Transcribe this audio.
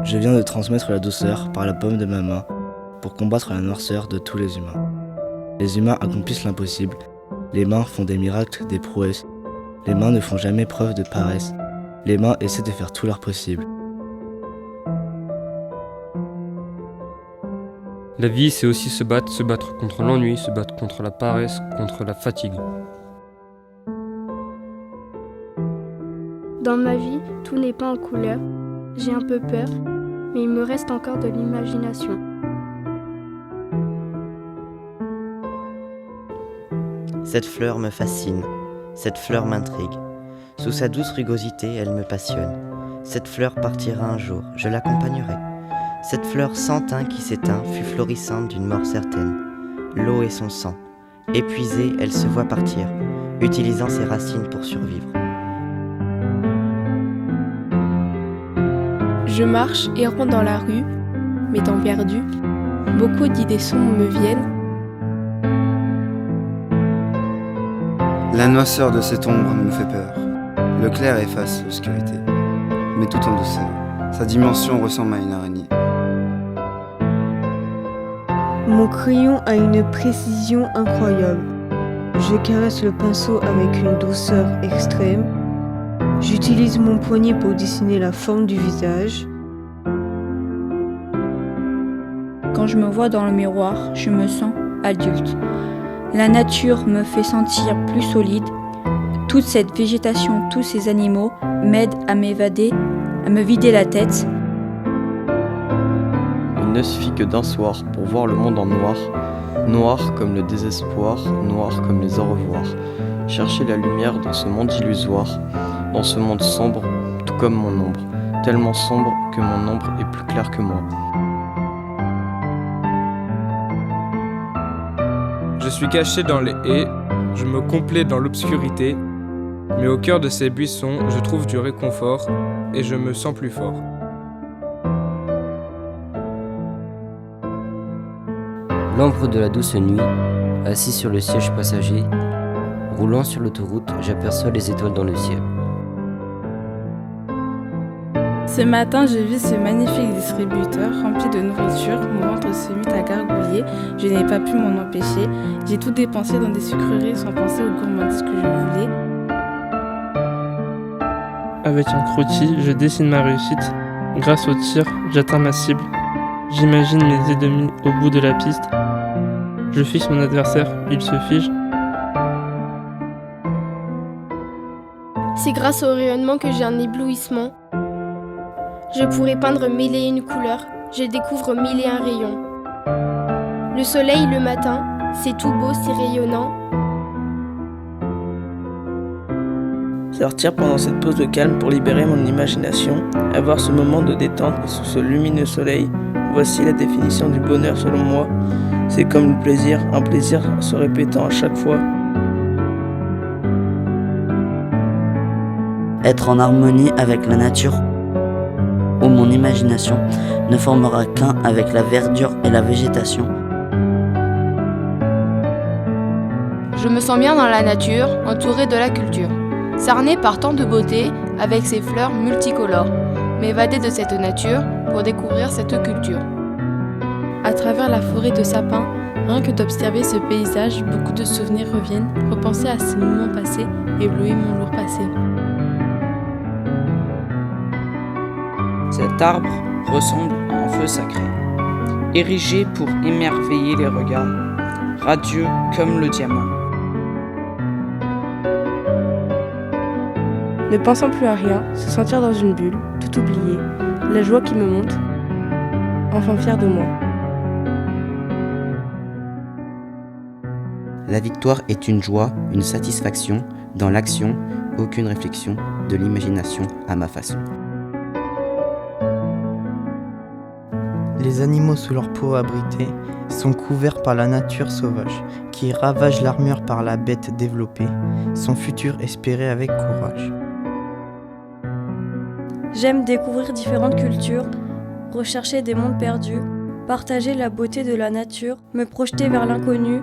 Je viens de transmettre la douceur par la paume de ma main pour combattre la noirceur de tous les humains. Les humains accomplissent l'impossible, les mains font des miracles, des prouesses. Les mains ne font jamais preuve de paresse, les mains essaient de faire tout leur possible. La vie, c'est aussi se battre contre l'ennui, se battre contre la paresse, contre la fatigue. Dans ma vie, tout n'est pas en couleur. J'ai un peu peur, mais il me reste encore de l'imagination. Cette fleur me fascine, cette fleur m'intrigue. Sous sa douce rugosité, elle me passionne. Cette fleur partira un jour, je l'accompagnerai. Cette fleur sans teint qui s'éteint fut florissante d'une mort certaine. L'eau est son sang. Épuisée, elle se voit partir, utilisant ses racines pour survivre. Je marche errant dans la rue, m'étant perdu. Beaucoup d'idées sombres me viennent. La noirceur de cette ombre me fait peur. Le clair efface l'obscurité, mais tout en douceur. Sa dimension ressemble à une araignée. Mon crayon a une précision incroyable. Je caresse le pinceau avec une douceur extrême. J'utilise mon poignet pour dessiner la forme du visage. Quand je me vois dans le miroir, je me sens adulte. La nature me fait sentir plus solide. Toute cette végétation, tous ces animaux m'aident à m'évader, à me vider la tête. Il ne suffit que d'un soir pour voir le monde en noir. Noir comme le désespoir, noir comme les au revoir. Chercher la lumière dans ce monde illusoire, dans ce monde sombre, tout comme mon ombre. Tellement sombre que mon ombre est plus claire que moi. Je suis caché dans les haies, je me complais dans l'obscurité, mais au cœur de ces buissons, je trouve du réconfort et je me sens plus fort. L'ombre de la douce nuit, assis sur le siège passager, roulant sur l'autoroute, j'aperçois les étoiles dans le ciel. Ce matin, j'ai vu ce magnifique distributeur rempli de nourriture. Mon ventre se mit à gargouiller. Je n'ai pas pu m'en empêcher. J'ai tout dépensé dans des sucreries sans penser aux gourmandises que je voulais. Avec un croquis, je dessine ma réussite. Grâce au tir, j'atteins ma cible. J'imagine mes ennemis au bout de la piste. Je fixe mon adversaire, il se fige. C'est grâce au rayonnement que j'ai un éblouissement. Je pourrais peindre mille et une couleurs, je découvre mille et un rayons. Le soleil le matin, c'est tout beau, c'est rayonnant. Sortir pendant cette pause de calme pour libérer mon imagination, avoir ce moment de détente sous ce lumineux soleil, voici la définition du bonheur selon moi. C'est comme le plaisir, un plaisir se répétant à chaque fois. Être en harmonie avec la nature, où mon imagination ne formera qu'un avec la verdure et la végétation. Je me sens bien dans la nature, entourée de la culture. Cerné par tant de beauté, avec ses fleurs multicolores. M'évader de cette nature pour découvrir cette culture. À travers la forêt de sapins, rien que d'observer ce paysage, beaucoup de souvenirs reviennent. Repenser à ces moments passés, éblouir mon lourd passé. Cet arbre ressemble à un feu sacré, érigé pour émerveiller les regards, radieux comme le diamant. Ne pensant plus à rien, se sentir dans une bulle, tout oublier, la joie qui me monte, enfin fier de moi. La victoire est une joie, une satisfaction, dans l'action, aucune réflexion, de l'imagination à ma façon. Les animaux sous leur peau abritée sont couverts par la nature sauvage, qui ravage l'armure par la bête développée, son futur espéré avec courage. J'aime découvrir différentes cultures, rechercher des mondes perdus, partager la beauté de la nature, me projeter vers l'inconnu,